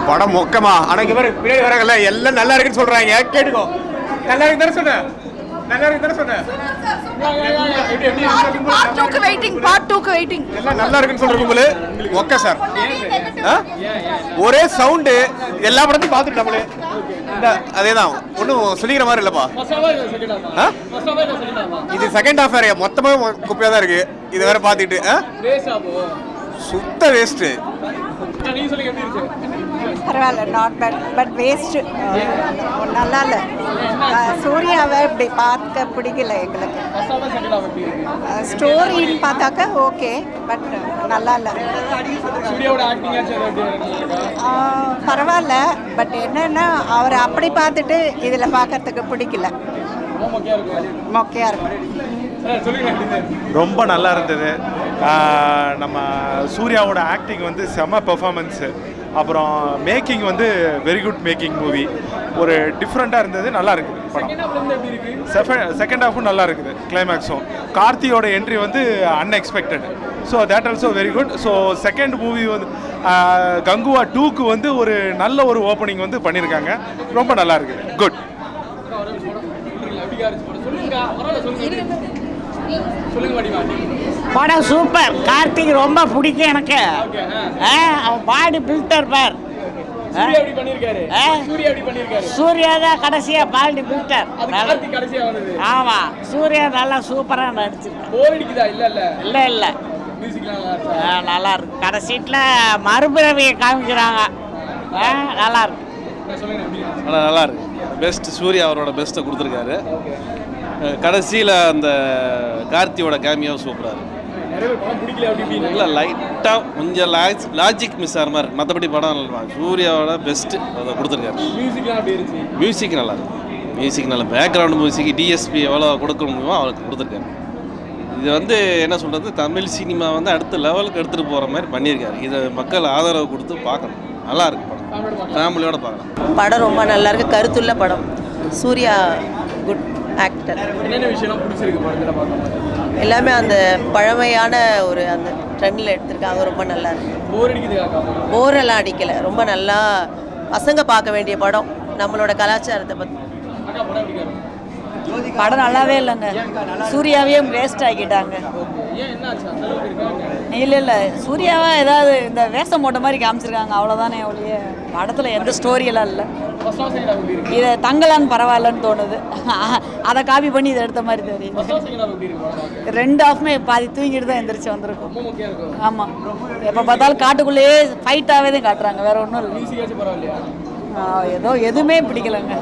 படம் மொக்கமா ஆனா இங்க பாரு பின்னாடி வராங்கல்ல எல்லாம் நல்லா இருக்குன்னு சொல்றாங்க கேட்டுக்கோ நல்லா இருக்கு தானே சொன்னேன் நல்லா இருக்கு தானே சொன்னேன் பார்ட் 2க்கு வெயிட்டிங் எல்லாம் நல்லா இருக்குன்னு சொல்றீங்க உங்களுக்கு ஓகே சார் ஒரே சவுண்ட் எல்லா படத்தையும் பார்த்துட்டு நம்மளே அதேதான் ஒன்றும் சொல்லிக்கிற மாதிரி இல்லப்பா இது செகண்ட் ஹாஃப் வேற மொத்தமா குப்பையா தான் இருக்கு இது வேற பார்த்துட்டு சுத்த வேஸ்ட் பரவாயில்ல நாட் பேட் பட் வேஸ்ட் நல்லா இல்லை சூர்யாவை இப்படி பார்க்க பிடிக்கல எங்களுக்கு ஸ்டோரின்னு பார்த்தாக்க ஓகே பட் நல்லா இல்லை பரவாயில்ல பட் என்னன்னா அவரை அப்படி பார்த்துட்டு இதில் பார்க்கறதுக்கு பிடிக்கல மொக்கையாக இருக்கும் ரொம்ப நல்லா இருந்தது நம்ம சூர்யாவோட ஆக்டிங் வந்து செம பெர்ஃபார்மன்ஸு அப்புறம் மேக்கிங் வந்து வெரி குட் மேக்கிங் மூவி ஒரு டிஃப்ரெண்ட்டாக இருந்தது நல்லா இருக்குது படம் செகண்ட் ஹாஃபும் நல்லா இருக்குது கிளைமேக்ஸும் கார்த்தியோட என்ட்ரி வந்து unexpected so that also very good so second movie வந்து கங்குவா 2க்கு வந்து ஒரு நல்ல ஒரு ஓப்பனிங் வந்து பண்ணியிருக்காங்க ரொம்ப நல்லா இருக்குது குட் படம் சூப்பர் கார்த்திக் ரொம்ப பிடிக்கும் எனக்கு அவன் பாடி பில்டர் பார் சூர்யா தான் கடைசியா பாடி பில்டர் ஆமா சூர்யா நல்லா சூப்பரா நடிச்சிருக்கான் இல்ல இல்ல நல்லா இருக்கு கடைசீட்ல மறுபிறவியை காமிக்கிறாங்க நல்லா இருக்கு நல்லா இருக்கு பெஸ்ட் சூர்யா அவரோட பெஸ்ட்டை கொடுத்துருக்காரு கடைசியில் அந்த கார்த்தியோட கேமியோ சூப்பராக இருக்கு இல்லை லைட்டாக கொஞ்சம் லாஜிக் மிஸ் ஆகிற மாதிரி மற்றபடி படம் சூர்யாவோட பெஸ்ட்டு அதை கொடுத்துருக்காரு மியூசிக் நல்லா இருக்கு மியூசிக் நல்லா பேக்ரவுண்ட் மியூசிக் டிஎஸ்பி எவ்வளோ கொடுக்க முடியுமோ அவருக்கு கொடுத்துருக்காரு இது வந்து என்ன சொல்கிறது தமிழ் சினிமா வந்து அடுத்த லெவலுக்கு எடுத்துகிட்டு போகிற மாதிரி பண்ணியிருக்காரு இதை மக்கள் ஆதரவு கொடுத்து பார்க்கணும் நல்லா இருக்கு படம் ஃபேமிலியோட பார்க்கலாம் படம் ரொம்ப நல்லா இருக்கு கருத்துள்ள படம் சூர்யா குட் ஆக்டர் என்னென்ன விஷயம் பிடிச்சிருக்கு படத்தில் பார்க்க எல்லாமே அந்த பழமையான ஒரு அந்த ட்ரெண்டில் எடுத்திருக்காங்க ரொம்ப நல்லா இருக்கு போர் அடிக்குது போரெல்லாம் அடிக்கலை ரொம்ப நல்லா பசங்க பார்க்க வேண்டிய படம் நம்மளோட கலாச்சாரத்தை பற்றி படம் நல்லாவே இல்லைங்க சூர்யாவே வேஸ்ட் ஆக்கிட்டாங்க இல்லை இல்லை சூர்யாவா ஏதாவது இந்த வேஷம் போட்ட மாதிரி காமிச்சிருக்காங்க அவ்வளோதானே ஒழிய படத்தில் எந்த ஸ்டோரியெல்லாம் இல்லை இதை தங்கலான்னு பரவாயில்லன்னு தோணுது அதை காப்பி பண்ணி இதை எடுத்த மாதிரி தெரியுது ரெண்டு ஆஃப்மே பாதி தூங்கிட்டு தான் எந்திரிச்சு வந்திருக்கும் ஆமாம் எப்போ பார்த்தாலும் காட்டுக்குள்ளேயே ஃபைட்டாகவே தான் காட்டுறாங்க வேற ஒன்றும் இல்லை ஏதோ எதுவுமே பிடிக்கலைங்க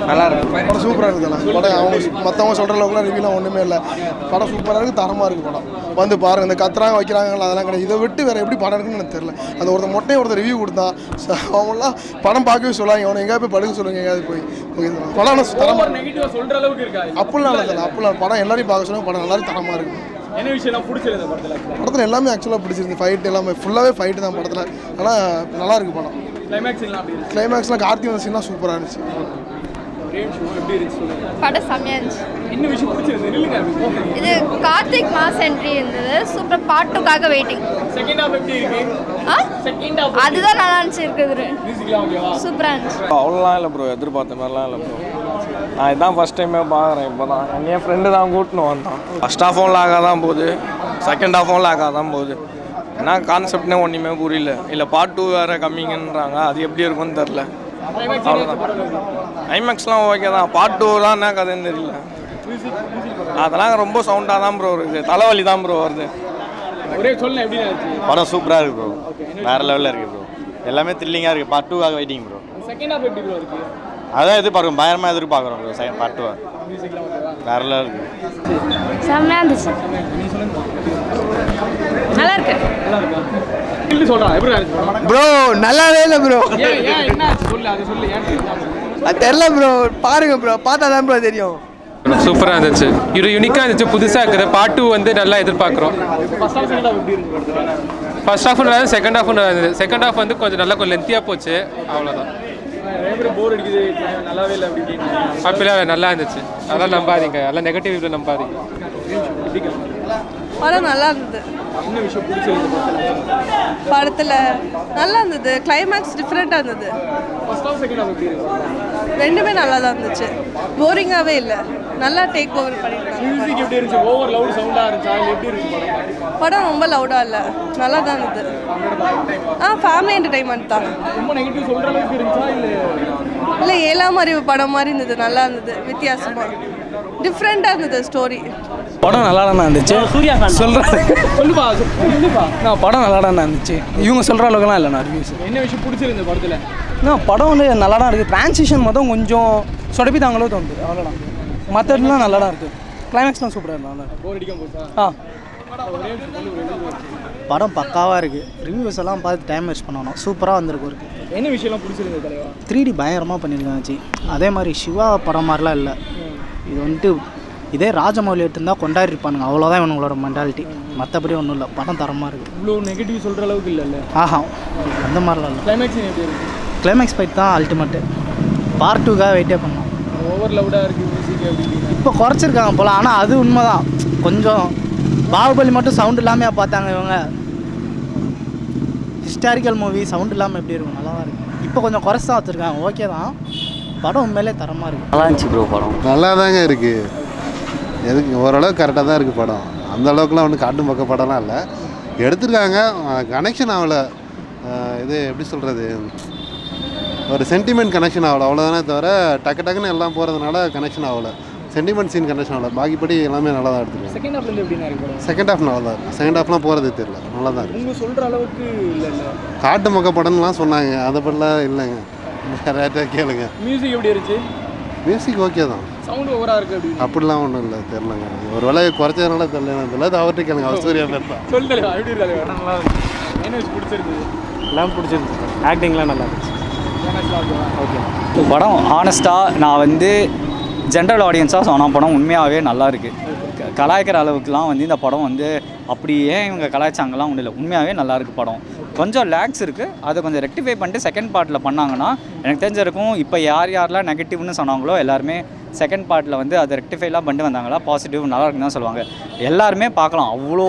நல்லா இருக்கு படம் சூப்பராக இருக்குதுண்ணா படம் அவங்க மற்றவங்க சொல்கிற அளவுக்குலாம் ரிவ்யூலாம் ஒன்றுமே இல்லை படம் சூப்பராக இருக்குது தரமாக இருக்குது படம் வந்து பாருங்கள் இந்த கத்துறாங்க வைக்கிறாங்களா அதெல்லாம் கிடையாது இதை விட்டு வேறு எப்படி படம் இருக்குன்னு எனக்கு தெரியல அந்த ஒருத்தர் ரிவ்யூ கொடுத்தா அவங்களாம் படம் பார்க்கவே சொல்லாங்க அவனை எங்கேயா போய் படுக்க சொல்லுங்க எங்கேயாவது போய் படம் அப்படிலாம் இல்லை அப்படிலாம் படம் எல்லாரையும் பார்க்க சொல்லுவாங்க படம் எல்லாரும் தரமாக இருக்குது என்ன விஷயம் பிடிச்சிருந்தது படத்தில் எல்லாமே ஆக்சுவலாக பிடிச்சிருந்து ஃபைட் எல்லாமே ஃபுல்லாகவே ஃபைட்டு தான் படத்தில் ஆனால் நல்லா இருக்குது படம் கிளைமேக்ஸ்லாம் கார்த்திக் வந்த சீன்லாம் சூப்பராக இருந்துச்சு படம் செம்மையாக இருந்துச்சு என்ன விஷயம் பிடிச்சிருந்தது இது கார்த்திக் மாஸ் என்ட்ரி இருந்தது சூப்பர் பார்ட் 2க்காக வெயிட்டிங் செகண்ட் ஹாஃப் எப்படி இருக்கு செகண்ட் ஹாஃப் அதுதான் நல்லா இருந்துச்சு இருக்குது சூப்பராக இருந்துச்சு அவ்வளோலாம் இல்லை ப்ரோ எதிர்பார்த்த மாதிரிலாம் இல்லை ப்ரோ நான் இதான் ஃபஸ்ட் டைமே பார்க்குறேன் இப்போ தான் என் ஃப்ரெண்டு தான் கூட்டின்னு வந்தான் ஃபஸ்ட் ஹாஃபும் லாகாக தான் போகுது செகண்ட் ஹாஃபும் லாகாக தான் போகுது ஏன்னா கான்செப்ட்னே ஒன்றுமே புரியல இல்லை பார்ட் 2 வேறு கம்மிங்கன்றாங்க அது எப்படி இருக்குன்னு தெரில அவ்வளோதான் ஐமேக்ஸ்லாம் ஓகே தான் பார்ட் 2 தான் என்ன கதைன்னு தெரியல அதெல்லாம் ரொம்ப சவுண்டாக தான் ப்ரோ இருக்குது தலைவலி தான் ப்ரோ வருது படம் சூப்பராக இருக்குது ப்ரோ வேறு லெவலில் இருக்குது ப்ரோ எல்லாமே த்ரில்லிங்காக இருக்குது பார்ட் 2க்காக வெயிட்டிங் ப்ரோ செகண்ட் ஹாஃப் எப்படி ப்ரோ இருக்கு அதான் எதிர்பார்க்குறோம் பயங்கரமாக எதிர்பார்க்குறோம் ப்ரோ செகண்ட் பார்ட் 2 வேறு லெவல் இருக்குது செம்மையாக இருந்துச்சு நல்லா இருக்கு ப்ரோ நல்லாவே இல்லை ப்ரோ அது தெரில ப்ரோ பாருங்க ப்ரோ பார்த்தா தான் ப்ரோ தெரியும் சூப்பராக இருந்துச்சு இது யூனிக்காக இருந்துச்சு புதுசாக இருக்குது பார்ட் 2 வந்து நல்லா எதிர்பார்க்குறோம் ஃபர்ஸ்ட் ஹாஃப் நல்லா செகண்ட் ஹாஃப் நல்லா இருந்தது செகண்ட் ஹாஃப் வந்து கொஞ்சம் லென்த்தியாக போச்சு அவ்வளோதான் அப்படிலாம் நல்லா இருந்துச்சு அதெல்லாம் நம்பாதீங்க அதெல்லாம் நெகட்டிவ் நம்பாதீங்க படம் நல்லா இருந்தது. என்ன விஷயம் பிடிச்சிருந்தது படத்தில் நல்லா இருந்தது. கிளைமேக்ஸ் டிஃப்ரெண்ட்டாக இருந்தது. ஃபர்ஸ்ட் ஆஃப் செகண்ட் ஆஃப் எப்படி இருக்கு? ரெண்டுமே நல்லா தான் இருந்துச்சு. போரிங்காகவே இல்லை. நல்லா டேக் ஓவர் பண்ணியிருக்காங்க. மியூசிக் எப்படி இருந்துச்சு? ஓவர் லவுட் சவுண்டாக இருந்துச்சா இல்லை எப்படி இருந்துச்சு படம்? படம் ரொம்ப லவுடாக இல்லை, நல்லா தான் இருந்தது. ஃபேமிலி என்டர்டைன்மெண்ட் தான். ரொம்ப நெகட்டிவ் சொல்கிற அளவுக்கு இருந்துச்சா இல்லை 7ஆம் அறிவு படம் மாதிரி இருந்தது. நல்லா இருந்தது, வித்தியாசமாக டிஃப்ரெண்ட்டாக இருந்தது ஸ்டோரி. படம் நல்லா தான் இருந்துச்சு. சூர்யா சொல்லுப்பா. நான் படம் நல்லா தான் இருந்துச்சு. இவங்க சொல்கிற அளவுக்குலாம் இல்லை. நான் ரிவ்யூஸ் என்ன விஷயம் பிடிச்சிருந்தது படத்தில்? படம் வந்து நல்லா தான் இருக்குது. ட்ரான்சிஷன் மட்டும் கொஞ்சம் சொடப்பி தாங்களோ தோணுது, அவ்வளோதான். மற்றதுலாம் நல்லா தான் இருக்குது. கிளைமேக்ஸ்லாம் சூப்பராக இருந்தாங்க. போர் அடிக்காம போச்சா? படம் பக்காவாக இருக்குது. ரிவ்யூஸ் எல்லாம் பார்த்து டைம் வேஸ்ட் பண்ணணும். சூப்பராக வந்திருக்கு. இருக்கு என்ன விஷயம்லாம் பிடிச்சிருந்தது தலைவா? 3D பயங்கரமாக பண்ணியிருக்காங்க. அதே மாதிரி சிவா படம் மாதிரிலாம் இல்லை. இது வந்துட்டு இதே ராஜமௌலி எடுத்துருந்தால் கொண்டாடிருப்பானுங்க. அவ்வளோதான் இவனுங்களோட மென்டாலிட்டி. மற்றபடி ஒன்றும் இல்லை. படம் தரமாக இருக்குது. இவ்வளோ நெகட்டிவ் சொல்கிற அளவுக்கு இல்லைல்ல? ஆஹா, அந்த மாதிரிலாம் இல்லை. கிளைமேக்ஸ் எப்படி இருக்குது? கிளைமேக்ஸ் ஃபைட் தான் அல்டிமேட்டு. பார்ட் 2க்காக வெயிட்டே பண்ணோம். ஓவர் லவுடாக இருக்குது மியூசிக் எப்படி? இப்போ குறைச்சிருக்காங்க போல. ஆனால் அது உண்மை தான். கொஞ்சம் பாகுபலி மட்டும் சவுண்ட் இல்லாமல் பார்த்தாங்க இவங்க. ஹிஸ்டாரிக்கல் மூவி சவுண்ட் இல்லாமல் எப்படி இருக்கும்? நல்லா தான் இருக்குது. இப்போ கொஞ்சம் குறைச்சி தான் வச்சுருக்காங்க. ஓகே தான். படம் உண்மையிலே தரமாக இருக்குது. நல்லா இருந்துச்சு ப்ரோ. படம் நல்லா தாங்க இருக்குது. எதுக்கு ஓரளவுக்கு கரெக்டாக தான் இருக்குது படம். அந்த அளவுக்குலாம் ஒன்றும் காட்டும் பக்க படம்லாம் இல்லை. எடுத்துருக்காங்க, கனெக்ஷன் ஆகலை. இது எப்படி சொல்கிறது, ஒரு சென்டிமெண்ட் கனெக்ஷன் ஆகலை, அவ்வளோதானே தவிர டக்குன்னு எல்லாம் போகிறதுனால கனெக்ஷன் ஆகலை. சென்டிமெண்ட் சீன் கனெக்ஷன் ஆகலை. பாக்கிப்படி எல்லாமே நல்லா தான் எடுத்துருக்காங்க. செகண்ட் ஹாஃப்ல எப்படின்னா இருக்கு? செகண்ட் ஹாஃப் நல்லா தான் இருக்குது. செகண்ட் ஹாஃப்லாம் போகிறது தெரியல, நல்லா தான் இருக்குது. நீங்கள் சொல்கிற அளவுக்கு இல்லை. காட்டு மொக்க படம்லாம் சொன்னாங்க, அதை படலாம் இல்லைங்க. ரேட்டாக கேளுங்க. மியூசிக் எப்படி இருந்துச்சு? மியூசிக் ஓகே தான். சவுண்ட் ஓவராக இருக்குது அப்படி? அப்படிலாம் ஒன்றும் இல்லை, தெரிலங்க. ஒரு வேலை குறைச்சதுனால தெரியல. அது அவர்கிட்ட கேளுங்க. அவர் சூர்யா பேர் தான். சொல்லு எப்படி இருக்காது? நல்லா இருந்துச்சு. என்ன விஷயம் பிடிச்சிருந்தது? எல்லாம் பிடிச்சிருந்துச்சு. ஆக்டிங்லாம் நல்லா இருந்துச்சு. ஓகே. படம் ஆனஸ்ட்டாக நான் வந்து ஜென்ரல் ஆடியன்ஸாக சொன்ன படம் உண்மையாகவே நல்லா இருக்குது. கலாய்க்கிற அளவுக்குலாம் வந்து இந்த படம் வந்து அப்படி ஏன் இவங்க கலாய்ச்சாங்கலாம் ஒன்றும் இல்லை. உண்மையாகவே நல்லாயிருக்கு படம். கொஞ்சம் லேக்ஸ் இருக்குது, அதை கொஞ்சம் ரெக்டிஃபை பண்ணிட்டு செகண்ட் பார்ட்டில் பண்ணாங்கன்னா எனக்கு தெரிஞ்சிருக்கும். இப்போ யாரெல்லாம் நெகட்டிவ்னு சொன்னாங்களோ எல்லாருமே செகண்ட் பார்ட்டில் வந்து அதை ரெக்டிஃபைலாம் பண்ணிட்டு வந்தாங்களா பாசிட்டிவ் நல்லா இருக்குன்னு தான் சொல்லுவாங்க. எல்லாருமே பார்க்கலாம். அவ்வளோ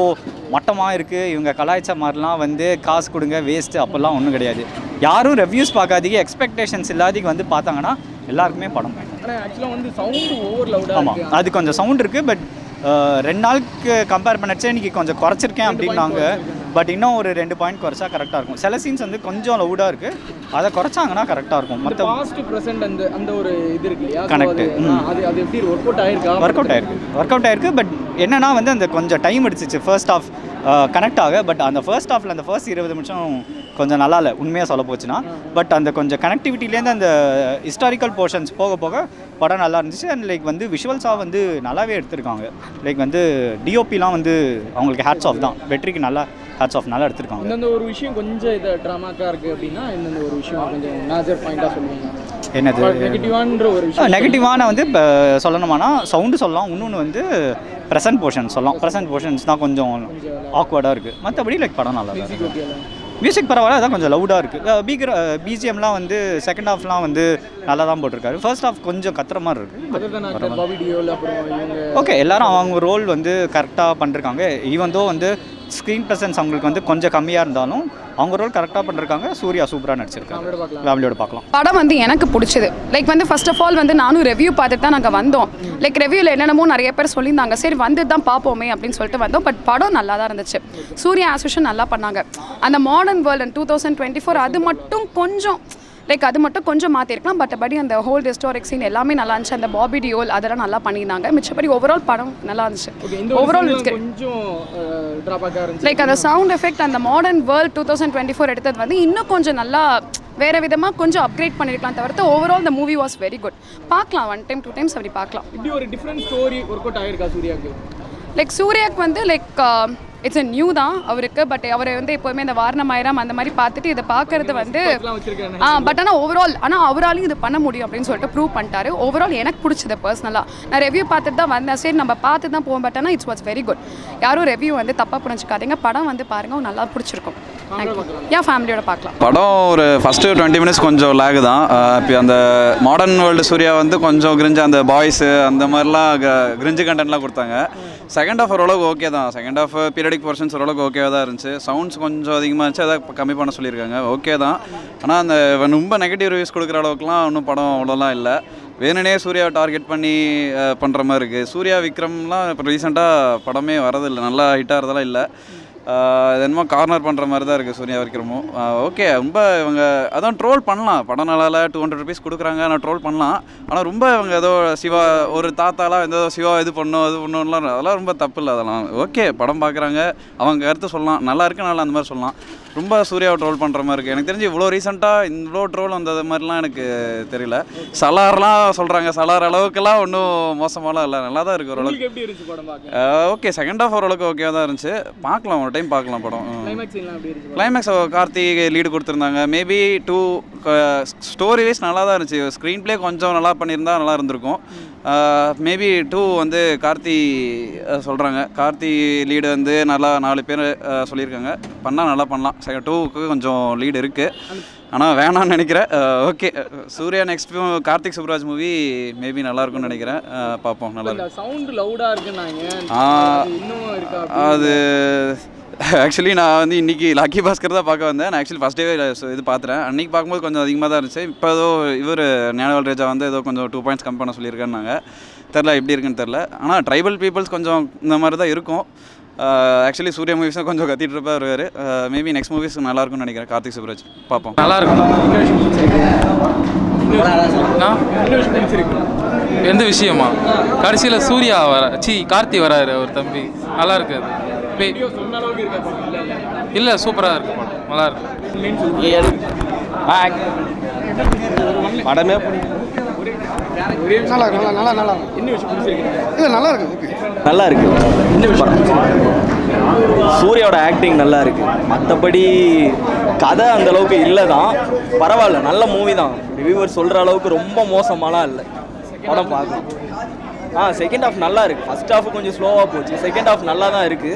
மட்டமாக இருக்குது. இவங்க கலாய்ச்ச மாதிரிலாம் வந்து காசு கொடுங்க வேஸ்ட்டு அப்படிலாம் ஒன்றும் கிடையாது. யாரும் ரிவ்யூஸ் பார்க்காதீங்க, எக்ஸ்பெக்டேஷன்ஸ் இல்லாதீங்க வந்து பார்த்தாங்கன்னா எல்லாருக்குமே படம் வேணும். ஆனால் ஆக்சுவலாக வந்து சவுண்டு ஓவர் லவுடாக. ஆமாம், அது கொஞ்சம் சவுண்ட் இருக்குது. பட் 2 நாளுக்கு கம்பேர் பண்ணச்சே இன்றைக்கி கொஞ்சம் குறைச்சிருக்கேன் அப்படின்னாங்க. பட் இன்னும் ஒரு 2 பாயிண்ட் குறைச்சா கரெக்டாக இருக்கும். சில சீன்ஸ் வந்து கொஞ்சம் லவுடாக இருக்குது, அதை குறைச்சாங்கன்னா கரெக்டாக இருக்கும். மற்ற பாஸ்ட் ப்ரெசென்ட் அந்த ஒரு இது இருக்கு இல்லையா? கனெக்ட் அது எப்படி ஒர்க் அவுட் ஆயிருக்கா? ஒர்க் அவுட் ஆயிருக்கு. பட் என்னன்னா வந்து அந்த கொஞ்சம் டைம் எடுத்துச்சு ஃபர்ஸ்ட் ஆஃப் கனெக்ட் ஆக. பட் அந்த ஃபர்ஸ்ட் ஆஃபில் அந்த ஃபர்ஸ்ட் 20 நிமிஷம் கொஞ்சம் நல்லா இல்லை உண்மையாக சொல்ல போச்சுன்னா. பட் அந்த கொஞ்சம் கனெக்டிவிட்டிலேருந்து அந்த ஹிஸ்டாரிக்கல் போர்ஷன்ஸ் போக போக படம் நல்லா இருந்துச்சு. அண்ட் லைக் வந்து விஷுவல்ஸாக வந்து நல்லாவே எடுத்திருக்காங்க. லைக் வந்து டிஓபிலாம் வந்து அவங்களுக்கு ஹேட்ஸ் ஆஃப் தான். வெற்றிக்கு நல்லா ஹேட்ஸ் ஆஃப் நல்லா எடுத்திருக்காங்க. இந்த ஒரு விஷயம் கொஞ்சம் இது ட்ராமாக்காக இருக்குது அப்படின்னா இந்த ஒரு விஷயம் கொஞ்சம் மேஜர் பாயிண்டாக சொல்லுவாங்க. என்னது நெகட்டிவான்ற ஒரு விஷயம்? நெகட்டிவான வந்து இப்போ சொல்லணுமானா சவுண்டு சொல்லலாம். இன்னொன்று வந்து ப்ரெசன்ட் போர்ஷன்ஸ் சொல்லலாம். ப்ரெசன்ட் போர்ஷன்ஸ் தான் கொஞ்சம் ஆக்வர்டாக இருக்குது. மற்றபடி லைக் படம் நல்லா இருக்குது. மியூசிக் பரவாயில்ல, அதான் கொஞ்சம் லவுடாக இருக்குது. பிஜிஎம்லாம் வந்து செகண்ட் ஹாஃப்லாம் வந்து நல்லா தான் போட்டிருக்காரு. ஃபர்ஸ்ட் ஹாஃப் கொஞ்சம் கத்துற மாதிரி இருக்குது. ஓகே, எல்லாரும் அவங்க ரோல் வந்து கரெக்டாக பண்ணிருக்காங்க. ஈவன் தோ வந்து ஸ்க்ரீன் ப்ரெசன்ஸ் அவங்களுக்கு வந்து கொஞ்சம் கம்மியாக இருந்தாலும் அவங்க ரோல் கரெக்டாக பண்ணிருக்காங்க. சூர்யா சூப்பராக நடிச்சிருக்காங்க. ஃபேமிலியோட பார்க்கலாம். படம் வந்து எனக்கு பிடிச்சது. லைக் வந்து ஃபர்ஸ்ட் ஆஃப் ஆல் வந்து நானும் ரிவ்யூ பார்த்துட்டு தான் நாங்கள் வந்தோம். லைக் ரிவ்யூவில் என்னென்னமோ நிறைய பேர் சொல்லியிருந்தாங்க. சரி வந்து தான் பார்ப்போமே அப்படின்னு சொல்லிட்டு வந்தோம். பட் படம் நல்லா தான் இருந்துச்சு. சூர்யா ஆஸ்யூஷன் நல்லா பண்ணாங்க. அந்த மாடர்ன் வேர்ல்டு 2024 அது மட்டும் கொஞ்சம் மாற்றிருக்கலாம். பட் படி அந்த ஹோல் ஹிஸ்டாரிக் சீன் எல்லாமே நல்லா இருந்துச்சு. அந்த பாபி டியோல் அதெல்லாம் நல்லா பண்ணியிருந்தாங்க. மிச்சப்படி ஓவரால் படம் நல்லா இருந்துச்சு. ஓவரால் லைக் அந்த சவுண்ட் எஃபெக்ட் அந்த மாடர்ன் வேர்ல்டு 2024 எடுத்தது வந்து இன்னும் கொஞ்சம் நல்லா வேறு விதமாக கொஞ்சம் அப்கிரேட் பண்ணியிருக்கலாம். தவிர்த்து ஓவரால் இந்த மூவி வாஸ் வெரி குட். பார்க்கலாம் 1 டைம் 2 டைம்ஸ் அப்படி பார்க்கலாம். இப்படி ஒரு டிஃப்ரெண்ட் ஸ்டோரி ஒர்க் அவுட் ஆகிருக்கா சூர்யாவுக்கு? லைக் சூர்யாவுக்கு வந்து லைக் இட்ஸ் நியூ தான் அவருக்கு. பட் அவர் வந்து எப்போவுமே இந்த வாரணமாயிரம் அந்த மாதிரி பார்த்துட்டு இதை பார்க்கறது வந்து பட் ஆனால் ஓவரால் அவராலையும் இது பண்ண முடியும் அப்படின்னு சொல்லிட்டு ப்ரூவ் பண்ணிட்டாரு. ஓவரால் எனக்கு பிடிச்சது பர்சனலாக. நான் ரிவ்யூ பார்த்துட்டு தான் வந்தேன். சரி நம்ம பார்த்து தான் போவோம். பட் ஆனால் இட்ஸ் வாஸ் வெரி குட். யாரும் ரிவ்யூ வந்து தப்பாக புரிஞ்சுக்காதீங்க. படம் வந்து பாருங்கள், நல்லா பிடிச்சிருக்கும். ஃபேமிலியோட பார்க்கலாம். படம் ஒரு ஃபஸ்ட்டு 20 மினிட்ஸ் கொஞ்சம் லேக் தான். இப்போ அந்த மாடர்ன் வேர்ல்டு சூர்யா வந்து கொஞ்சம் கிரிஞ்சு அந்த பாய்ஸு அந்த மாதிரிலாம் கிரிஞ்சு கண்டென்ட்லாம் கொடுத்தாங்க. செகண்ட் ஹாஃப் ஓரளவுக்கு ஓகே தான். செகண்ட் ஹாஃப் பீரியடிக் போர்ஷன்ஸ் ஓரளவுக்கு ஓகேவாக தான் இருந்துச்சு. சவுண்ட்ஸ் கொஞ்சம் அதிகமாக இருந்துச்சு, அதை கம்மி பண்ண சொல்லியிருக்காங்க. ஓகே தான். ஆனால் அந்த ரொம்ப நெகட்டிவ் ரிவ்யூஸ் கொடுக்குற அளவுக்குலாம் இன்னும் படம் அவ்வளோலாம் இல்லை. வேணுனே சூர்யாவை டார்கெட் பண்ணி பண்ணுற மாதிரி இருக்குது. சூர்யா விக்ரம்லாம் இப்போ ரீசெண்டாக படமே வரதில்லை, நல்லா ஹிட் ஆகிறதெல்லாம் இல்லை. என்னமோ கார்னர் பண்ணுற மாதிரி தான் இருக்குது சூர்யா விக்ரமும். ஓகே, ரொம்ப இவங்க அதான் ட்ரோல் பண்ணலாம். படம் நல்லா 200 rupees கொடுக்குறாங்க, ஆனால் ட்ரோல் பண்ணலாம். ஆனால் ரொம்ப இவங்க ஏதோ சிவா ஒரு தாத்தாலாம் ஏதோ சிவா இது பண்ணணும் அது பண்ணணும்லாம் அதெல்லாம் ரொம்ப தப்பு இல்லை. அதெல்லாம் ஓகே, படம் பார்க்குறாங்க, அவங்க கருத்து சொல்லலாம், நல்லா இருக்கு நல்லா அந்த மாதிரி சொல்லலாம். ரொம்ப சூர்யாவை ட்ரோல் பண்ணுற மாதிரி இருக்குது. எனக்கு தெரிஞ்சு இவ்வளோ ரீசெண்டாக இவ்வளோ ட்ரோல் வந்தது மாதிரிலாம் எனக்கு தெரியல. சலார்லாம் சொல்கிறாங்க, சலார் அளவுக்குலாம் ஒன்றும் மோசமாலாம் இல்லை, நல்லா தான் இருக்குது ஓரளவுக்கு. ஓகே, செகண்ட் ஹாஃப் ஓரளவுக்கு ஓகே தான் இருந்துச்சு. பார்க்கலாம், ஒரு டைம் பார்க்கலாம் படம். கிளைமேக்ஸ் கார்த்தி லீடு கொடுத்துருந்தாங்க. மேபி ஸ்டோரி வைஸ் நல்லா தான் இருந்துச்சு. ஸ்க்ரீன் ப்ளே கொஞ்சம் நல்லா பண்ணியிருந்தா நல்லா இருந்திருக்கும். மேபி 2 வந்து கார்த்தி சொல்கிறாங்க. கார்த்தி லீடு வந்து நல்லா 4 பேர் சொல்லியிருக்காங்க. பண்ணால் நல்லா பண்ணலாம். 2க்கு கொஞ்சம் லீடு இருக்குது, ஆனால் வேணான்னு நினைக்கிறேன். Okay, Suriya next Karthik Subbaraj movie maybe நல்லா இருக்கும்னு நினைக்கிறேன். பார்ப்போம். நல்லா இருக்கு. சவுண்ட் லவுடாக இருக்குன்னாங்க. அது ஆக்சுவலி நான் வந்து இன்றைக்கி லக்கி பாஸ்கர் தான் பார்க்க வந்தேன். நான் ஆக்சுவலி ஃபஸ்ட் டேவே இது பார்த்துறேன். அன்றைக்கி பார்க்கும்போது கொஞ்சம் அதிகமாக தான் இருந்துச்சு. இப்போ ஏதோ இவர் ஞானவேல் ராஜா வந்து ஏதோ கொஞ்சம் 2 points கம்மி பண்ண சொல்லியிருக்கேன்னாங்க. தெரில எப்படி இருக்குன்னு தெரில. ஆனால் ட்ரைபல் பீப்புள்ஸ் கொஞ்சம் இந்த மாதிரி தான் இருக்கும். ஆக்சுவலி சூர்யா மூவிஸும் கொஞ்சம் கத்திட்டு இருப்பா வருவார். மேபி நெக்ஸ்ட் மூவிஸ் நல்லாயிருக்கும்னு நினைக்கிறேன். கார்த்திக் சுப்ராஜ் பார்ப்போம். நல்லாயிருக்கும். எந்த விஷயமா? கடைசியில் சூர்யா கார்த்தி வராரு, அவர் தம்பி. நல்லா இருக்கு. இல்லை, சூப்பராக இருக்கு படம், நல்லா இருக்கு. படமே நல்லா இருக்கு. நல்லா இருக்கு. நல்லா இருக்கு. சூர்யாவோட ஆக்டிங் நல்லா இருக்கு. மற்றபடி கதை அந்த அளவுக்கு இல்லை தான், பரவாயில்ல, நல்ல மூவி தான். ரிவ்யூவர் சொல்கிற அளவுக்கு ரொம்ப மோசமாலாம் இல்லை. படம் பார்க்கலாம். செகண்ட் ஹாஃப் நல்லா இருக்கு. ஃபர்ஸ்ட் ஹாஃப் கொஞ்சம் ஸ்லோவாக போச்சு. செகண்ட் ஹாஃப் நல்லா தான் இருக்கு.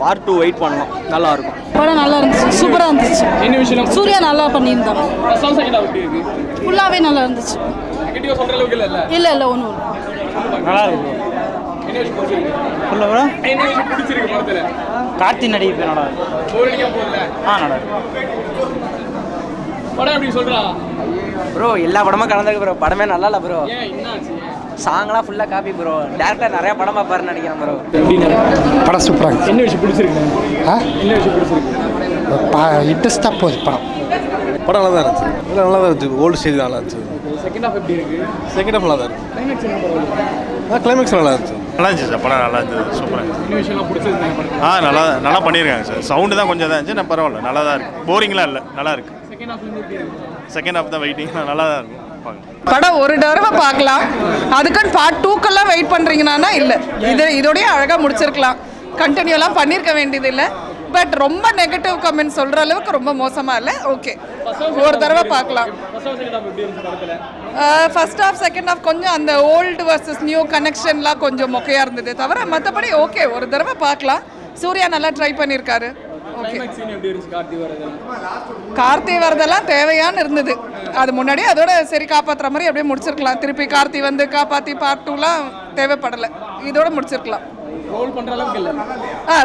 பார்ட் 2 வெயிட் பண்ணலாம், நல்லா இருக்கும். படம் நல்லா இருந்துச்சு, சூப்பராக இருந்துச்சு. என்ன விஷயம்? சூர்யா நல்லா பண்ணியிருந்தாங்க. ஃபுல்லாகவே நல்லா இருந்துச்சு. இல்லை இல்லை ஒன்றும் நல்லா இருக்கு. கார்த்தி நடிப்பு நல்லா இருக்கு. நல்லா இருக்கு. படம் எப்படி சொல்றா ப்ரோ? எல்லா படமும் கலந்துருக்கு ப்ரோ. படமே நல்லா இல்லை ப்ரோ. சாங்லாம் ஃபுல்லாக காப்பி ப்ரோ. டேரக்டர் நிறைய படம் பார்ப்பாருன்னு நினைக்கிறேன் ப்ரோ. படம் சூப்பராக. என்ன விஷயம் பிடிச்சிருக்கு? என்ன விஷயம் பிடிச்சிருக்கு? இன்ட்ரெஸ்டாக போகுது படம். படம் நல்லா தான் இருந்துச்சு. நல்லா தான் இருந்துச்சு. ஓல்டு ஸ்டேஜ் நல்லா இருந்துச்சு. செகண்ட் ஹாஃப் எப்படி இருக்கு? செகண்ட் ஹாஃப் நல்லா தான் இருக்கு. கிளைமேக்ஸ் என்ன பரவாயில்ல? கிளைமேக்ஸ் நல்லா இருந்துச்சு. நல்லா இருந்துச்சு சார், படம் நல்லா இருந்தது, சூப்பராக. என்ன விஷயம்லாம் பிடிச்சிருக்கு? நல்லா பண்ணியிருக்காங்க சார். சவுண்டு தான் கொஞ்சம் தான் இருந்துச்சு, நான் பரவாயில்ல, நல்லா தான் இருக்குது. போரிங்லாம் இல்லை, நல்லா இருக்குது. செகண்ட் ஹாஃப் எப்படி இருக்கு? செகண்ட் ஹாஃப் தான் வெயிட்டிங், நல்லா தான் இருக்கும். படம் ஒரு தடவை பார்க்கலாம். அதுக்குன்னு பார்ட் 2க்கெல்லாம் வெயிட் பண்ணுறீங்கன்னா இல்லை, இதோடய அழகாக முடிச்சிருக்கலாம். கண்டினியூலாம் பண்ணியிருக்க வேண்டியது இல்லை. பட் ரொம்ப நெகட்டிவ் கமெண்ட் சொல்கிற அளவுக்கு ரொம்ப மோசமாக இல்லை. ஓகே, ஒரு தடவை பார்க்கலாம். ஃபர்ஸ்ட் ஹாஃப் செகண்ட் ஹாஃப் கொஞ்சம் அந்த ஓல்டு வர்சஸ் நியூ கனெக்ஷன்லாம் கொஞ்சம் மொக்கையாக இருந்தது தவிர மற்றபடி ஓகே, ஒரு தடவை பார்க்கலாம். சூர்யா நல்லா ட்ரை பண்ணியிருக்காரு. கார்த்தி வரதெல்லாம் தேவையான்னு இருந்தது. அது முன்னாடியே அதோட சரி காப்பாற்றுற மாதிரி அப்படியே முடிச்சிருக்கலாம். திருப்பி கார்த்தி வந்து காப்பாற்றி பார்ட் 2லாம் தேவைப்படலை, இதோட முடிச்சிருக்கலாம். ரோல் பண்ணுற அளவுக்கு இல்லை.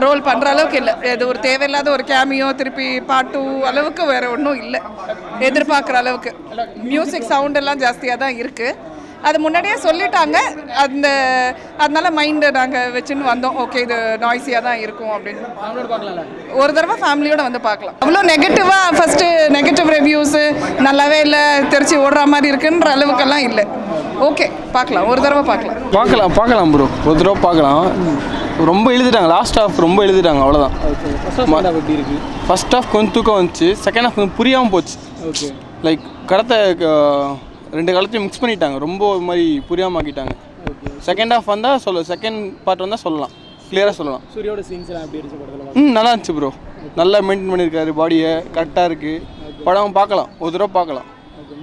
ரோல் பண்ணுற அளவுக்கு இல்லை. இது ஒரு தேவையில்லாத ஒரு கேமியோ திருப்பி பார்ட் 2 அளவுக்கு வேற ஒன்றும் இல்லை. எதிர்பார்க்குற அளவுக்கு மியூசிக் சவுண்ட் எல்லாம் ஜாஸ்தியாக தான் இருக்குது. அது முன்னாடியே சொல்லிட்டாங்க. அதனால மைண்டு நாங்கள் வச்சுன்னு வந்தோம். ஓகே, இது நாய்ஸியாக தான் இருக்கும் அப்படின்னு. ஒரு தடவை ஃபேமிலியோட வந்து பார்க்கலாம். அவ்வளோ நெகட்டிவாக ஃபஸ்ட்டு நெகட்டிவ் ரிவ்யூஸு நல்லாவே இல்லை, தெரிச்சு ஓடுற மாதிரி இருக்குன்ற அளவுக்கெல்லாம் இல்லை. ஓகே, பார்க்கலாம், ஒரு தடவை பார்க்கலாம் ப்ரோ. ஒரு தடவை பார்க்கலாம். ரொம்ப எழுதிட்டாங்க, லாஸ்ட் ஹாஃப் ரொம்ப எழுதிட்டாங்க, அவ்வளோதான். ஃபர்ஸ்ட் ஹாஃப் கொஞ்சம் தூக்கம் வந்துச்சு. செகண்ட் ஹாஃப் கொஞ்சம் புரியாமல் போச்சு. லைக் கடத்தை 2 காலத்தையும் மிக்ஸ் பண்ணிட்டாங்க. ரொம்ப ஒரு மாதிரி புரியாமல் ஆக்கிட்டாங்க. செகண்ட் ஹாஃப் வந்தால் செகண்ட் பார்ட் வந்தால் சொல்லலாம், கிளியராக சொல்லலாம். சூரியோட சீன்ஸ் எல்லாம் எப்படி இருந்துச்சு படத்தில்? நல்லா இருந்துச்சு ப்ரோ. நல்லா மெயின்டைன் பண்ணியிருக்காரு, பாடியை கரெக்டாக இருக்குது. படம் பார்க்கலாம், ஒரு தடவை பார்க்கலாம்.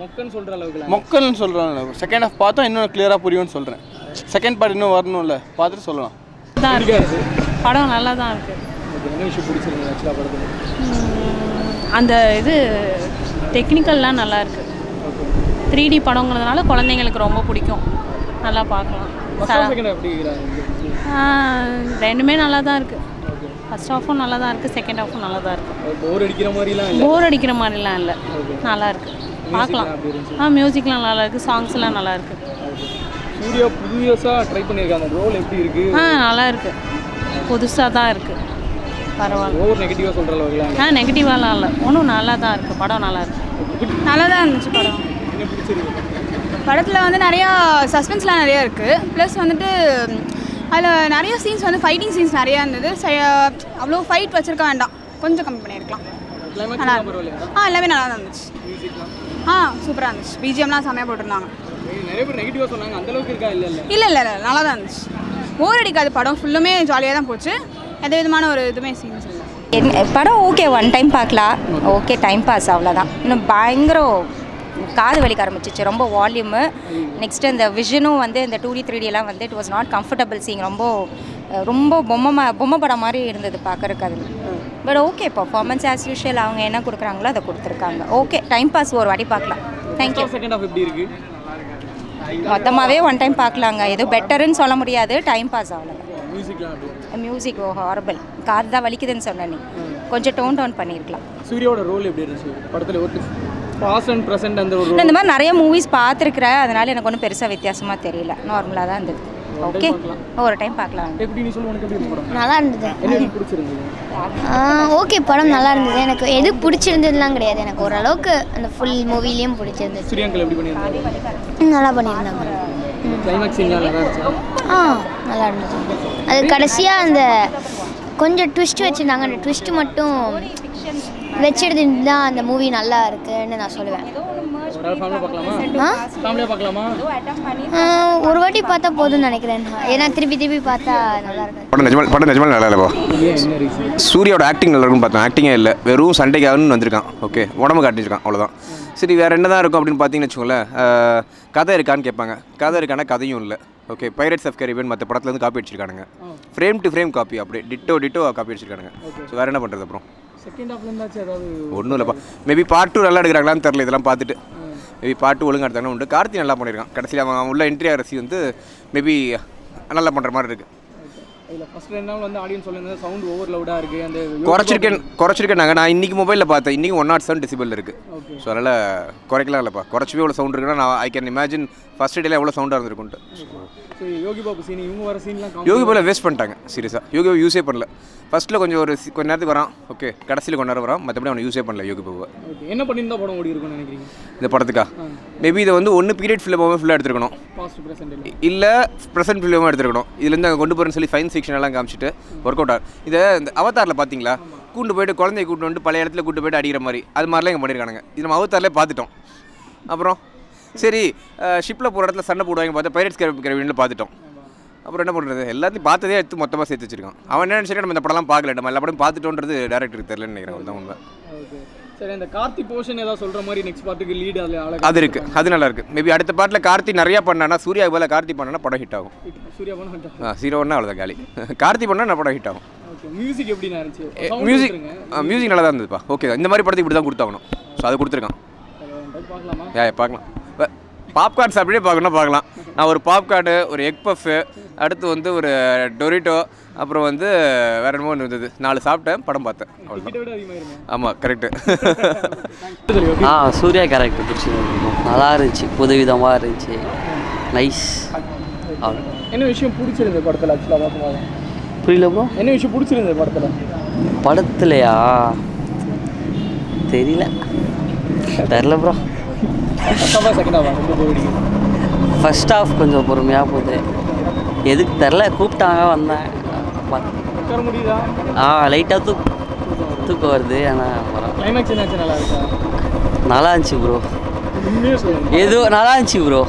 மொக்கன்னு சொல்கிற அளவுக்கு மொக்கன்னு சொல்கிறேன். செகண்ட் ஹாஃப் பார்த்தா இன்னும் கிளியராக புரியும்னு சொல்கிறேன். செகண்ட் பார்ட் இன்னும் வரணும்ல, பார்த்துட்டு சொல்லலாம். படம் நல்லா தான் இருக்குது. என்ன விஷயம் பிடிச்சிருக்கு ஆக்சுவலாக படத்தில்? அந்த இது டெக்னிக்கல்லாம் நல்லா இருக்குது. 3D படங்கிறதுனால குழந்தைங்களுக்கு ரொம்ப பிடிக்கும், நல்லா பார்க்கலாம். ரெண்டுமே நல்லா தான் இருக்குது. ஃபர்ஸ்ட் ஹாஃபும் நல்லா தான் இருக்குது, செகண்ட் ஹாஃபும் நல்லா தான் இருக்குது. போர் அடிக்கிற மாதிரிலாம் இல்லை, நல்லா இருக்குது, பார்க்கலாம். மியூசிக்லாம் நல்லா இருக்குது, சாங்ஸ்லாம் நல்லா இருக்குது. சூர்யா புதுசாக ட்ரை பண்ணியிருக்காங்க, ரோல் எப்படி இருக்குது? நல்லா இருக்குது, புதுசாக தான் இருக்குது, பரவாயில்ல. ஓவர் நெகட்டிவாக சொல்கிற அளவுக்கு நெகட்டிவாலாம் இல்லை, ஒன்றும் நல்லா தான் இருக்குது, படம் நல்லா இருக்குது. நல்லா தான் இருந்துச்சு படம். என்ன பிடிச்சிருக்கு? படத்தில் வந்து நிறையா சஸ்பென்ஸ்லாம் நிறையா இருக்குது. ப்ளஸ் வந்துட்டு அதில் நிறைய சீன்ஸ் வந்து ஃபைட்டிங் சீன்ஸ் நிறையா இருந்தது. அவ்வளோ ஃபைட் வச்சுருக்க வேண்டாம், கொஞ்சம் கம்மி பண்ணியிருக்கலாம். நல்லா எல்லாமே நல்லா தான் இருந்துச்சு. சூப்பராக இருந்துச்சு. பிஜிஎம்லாம் செம்மையாக போட்டிருந்தாங்க. நிறைய பேர் நெகட்டிவாக சொன்னாங்க, அந்த அளவுக்கு இருக்கா? இல்லை நல்லா தான் இருந்துச்சு. போர் அடிக்காது, படம் ஃபுல்லுமே ஜாலியாக தான் போச்சு. எந்த விதமான ஒரு இதுவுமே சீன்ஸ் இல்லை. படம் ஓகே, ஒன் டைம் பார்க்கலாம், ஓகே, டைம் பாஸ், அவ்வளோதான். இன்னும் பயங்கர காது வலிக்க ஆரம்பிச்சிச்சு, ரொம்ப வால்யூமு. நெக்ஸ்ட்டு இந்த விஷனும் வந்து இந்த 2D 3D எல்லாம் வந்து it was not comfortable seeing. ரொம்ப பொம்மை படம் மாதிரி இருந்தது பார்க்குறக்கு அதில். But okay, performance as usual அவங்க என்ன கொடுக்குறாங்களோ அதை கொடுத்துருக்காங்க. ஓகே, டைம் பாஸ், ஒரு வாட்டி பார்க்கலாம். தேங்க்யூ. செகண்ட் ஹாஃப் எப்படி இருக்குது? மொத்தமாகவே ஒன் டைம் பார்க்கலாங்க, எதுவும் பெட்டருன்னு சொல்ல முடியாது, டைம் பாஸ் அவ்வளோதான். மியூசிக் ஹாரபிள், காது தான் வலிக்குதுன்னு சொன்னேன், கொஞ்சம் டோன் பண்ணியிருக்கலாம். சூர்யாவோட ரோல் எப்படி இருந்துச்சு படத்தில்? ஒரு பாஸ்ட் அண்ட் ப்ரெசென்ட் அந்த ஒரு இந்த மாதிரி நிறைய மூவிஸ் பார்த்துருக்குறேன், அதனால எனக்கு ஒன்றும் பெருசாக வித்தியாசமாக தெரியல, நார்மலாக தான் இருந்தது. ஓகே, ஒரு டைம் பார்க்கலாம். எப்படி நீ சொல்லுங்க, எப்படி படம்? நல்லா இருந்தது. என்ன பிடிச்சிருந்தது? ஓகே, படம் நல்லா இருந்தது. எனக்கு எது பிடிச்சிருந்ததுலாம் கிடையாது, எனக்கு ஓரளவுக்கு அந்த ஃபுல் மூவிலையும் பிடிச்சிருந்தது. சூர்யாங்கல் எப்படி பண்ணியிருந்தாங்க? நல்லா பண்ணியிருந்தாங்க. கிளைமேக்ஸ் சீன் நல்லா இருந்துச்சு. நல்லா இருந்துச்சு. அது கடைசியாக அந்த கொஞ்சம் ட்விஸ்ட் வச்சுருந்தாங்க, அந்த ட்விஸ்ட்டு மட்டும் வச்சிருந்து தான் அந்த மூவி நல்லா இருக்குன்னு நான் சொல்லுவேன். ஒரு வாட்டி பார்த்தா போதும்னு நினைக்கிறேன், ஏன்னா திருப்பி பார்த்தா நல்லா இருக்கு. படம் நிஜமாக நல்லா இல்லைப்பா. சூர்யாவோட ஆக்டிங் நல்லா இருக்குன்னு பார்த்தேன், ஆக்டிங்கே இல்லை, வெறும் சண்டைக்காகனு வந்திருக்கான். ஓகே, உடம்பு காட்டிச்சிருக்கான், அவ்வளோதான். சரி, வேறு என்ன தான் இருக்கும் அப்படின்னு பார்த்தீங்கன்னு வச்சுக்கோங்களேன். கதை இருக்கான்னு கேட்பாங்க, கதை இருக்கானா கதையும் இல்லை. ஓகே, பைரட்ஸ் ஆஃப் கரீபியன் மற்ற படத்துலேருந்து காப்பி அடிச்சிருக்கானுங்க, ஃப்ரேம் டு ஃப்ரேம் காப்பி, அப்படியே டிட்டோ காப்பி அடிச்சிருக்கானுங்க. ஸோ வேறு என்ன பண்ணுறது அப்புறம்? செகண்ட் ஹாஃப்ல இருந்தாச்சு ஏதாவது ஒன்றும் இல்லைப்பா. மேபி பார்ட் 2 நல்லா எடுக்கிறாங்களான்னு தெரில, இதெல்லாம் பார்த்துட்டு மேபி பார்ட் 2 ஒழுங்காக எடுத்தாங்கன்னா உண்டு. கார்த்தி நல்லா பண்ணியிருக்கான், கடைசியில் அவன் உள்ள என்ட்ரி ஆகிற சீன் வந்து மேபி நல்லா பண்ணுற மாதிரி இருக்குது. இல்லை ஃபஸ்ட் 2 நாள் வந்து ஆடியன்ஸ் சொல்லுங்க சவுண்ட் ஓவர் லவுடாக இருக்குது, அந்த குறைச்சிருக்கேன். நான் இன்றைக்கி மொபைலில் பார்த்தேன், இன்றைக்கி 107 டெசிபல் இருக்குது. ஸோ அதனால் குறைக்கலாம் இல்லைப்பா, குறைச்சவே எவ்வளோ சவுண்ட் இருக்குன்னா நான் ஐ கேன் இமேஜின் ஃபஸ்ட் டேல எவ்வளோ சவுண்டாக இருந்திருக்குன்ட்டு. யோகி பாபு சீன் இவங்க வர சீன்லாம் யோகி பாபு வேஸ்ட் பண்ணிட்டாங்க, சீரியஸாக. யோகி பாபு யூஸே பண்ணல. ஃபஸ்ட்டில் கொஞ்சம் கொஞ்ச நேரத்துக்கு வரான், ஓகே, கடைசியில் கொஞ்ச நேரம் வரான், மற்றபடி அவனை யூஸே பண்ணல யோகி பாபுவை. என்ன பண்ணியிருந்தா படம் ஓடி இருக்கும்னு நினைக்கிறீங்க இந்த படத்துக்கா? மேபி இதை வந்து ஒன்று பீரியட் ஃபிலிமாகவே ஃபுல்லாக எடுத்துருக்கணும், இல்லை ப்ரெசென்ட் ஃபிலிமாக எடுத்துருக்கணும். இதுலேருந்து அங்கே கொண்டு போகிறேன்னு சொல்லி சயின்ஸ் ஃபிக்ஷன் எல்லாம் காமிச்சிட்டு ஒர்க் அவுட் ஆகும். இதை இந்த அவதாரில் பார்த்தீங்களா, கூட்டு போயிட்டு குழந்தைய கூட்டு வந்து பழைய இடத்துல கூட்டு போயிட்டு அடிக்கிற மாதிரி அது மாதிரிலாம் இங்கே பண்ணியிருக்காங்க. இது நம்ம அவதாரிலே பார்த்துட்டோம். அப்புறம் சரி, ஷிப்பில் போகிற இடத்துல சண்டை போடுவாங்க பார்த்தா பைரட்ஸ் கரீபியனில் பார்த்துட்டோம். அப்புறம் என்ன பண்ணுறது, எல்லாத்தையும் பார்த்ததே எடுத்து மொத்தமாக சேர்த்து வச்சிருக்கான். அவன் என்ன நினச்சிருக்கா, நம்ம இந்த படம்லாம் பார்க்கல, நம்ம எல்லா படம் பார்த்துட்டோன்றது டேரக்டருக்கு தெரியலன்னு நினைக்கிறேன். அதுதான் உண்மை. சரி, அந்த கார்த்தி போர்ஷன் ஏதாவது சொல்கிற மாதிரி நெக்ஸ்ட் பார்ட்டுக்கு லீடு அது இருக்குது, அது நல்லா இருக்குது. மேபி அடுத்த பாட்டில் கார்த்தி நிறையா பண்ணானா, சூர்யா போல கார்த்தி பண்ணானா படம் ஹிட் ஆகும். சூர்யா பண்ணா 0-1 அவ்வளோதான் காலி. கார்த்தி பண்ணால் நான் படம் ஹிட் ஆகும். மியூசிக் எப்படி இருந்துச்சு? மியூசிக் நல்லா தான் இருந்ததுப்பா. ஓகே, இந்த மாதிரி படத்துக்கு இப்படி தான் கொடுத்தாகணும். ஸோ அது கொடுத்துருக்கான். பார்க்கலாம். பாப்கார்ன் சாப்பிட்டே பார்க்கலாம். நான் ஒரு பாப்கார்னு, ஒரு எக் பஃப்பு, அடுத்து வந்து ஒரு டொரிட்டோ, அப்புறம் வந்து வேற என்னமோ ஒன்று இருந்தது, 4 சாப்பிட்டேன், படம் பார்த்தேன், அவ்வளோதான். ஆமாம், கரெக்டு. சூர்யா கேரக்டர் பிடிச்சிருந்துச்சு, நல்லா இருந்துச்சு, புதுவிதமாக இருந்துச்சு, நைஸ். என்ன விஷயம் பிடிச்சிருந்தது படத்தில்? ஆக்சுவலாக புரியல ப்ரோ, என்ன விஷயம் பிடிச்சிருந்தது படத்துலையா? தெரில ப்ரோ. ஃபர்ஸ்ட் ஹாஃப் கொஞ்சம் பொறுமையாக போகுது, எதுக்கு தெரில, கூப்பிட்டாங்க வந்தேன். லைட்டாக தூக்கம் வருது, ஆனால் நல்லா இருந்துச்சு ப்ரோ. நல்லா இருந்துச்சு ப்ரோ.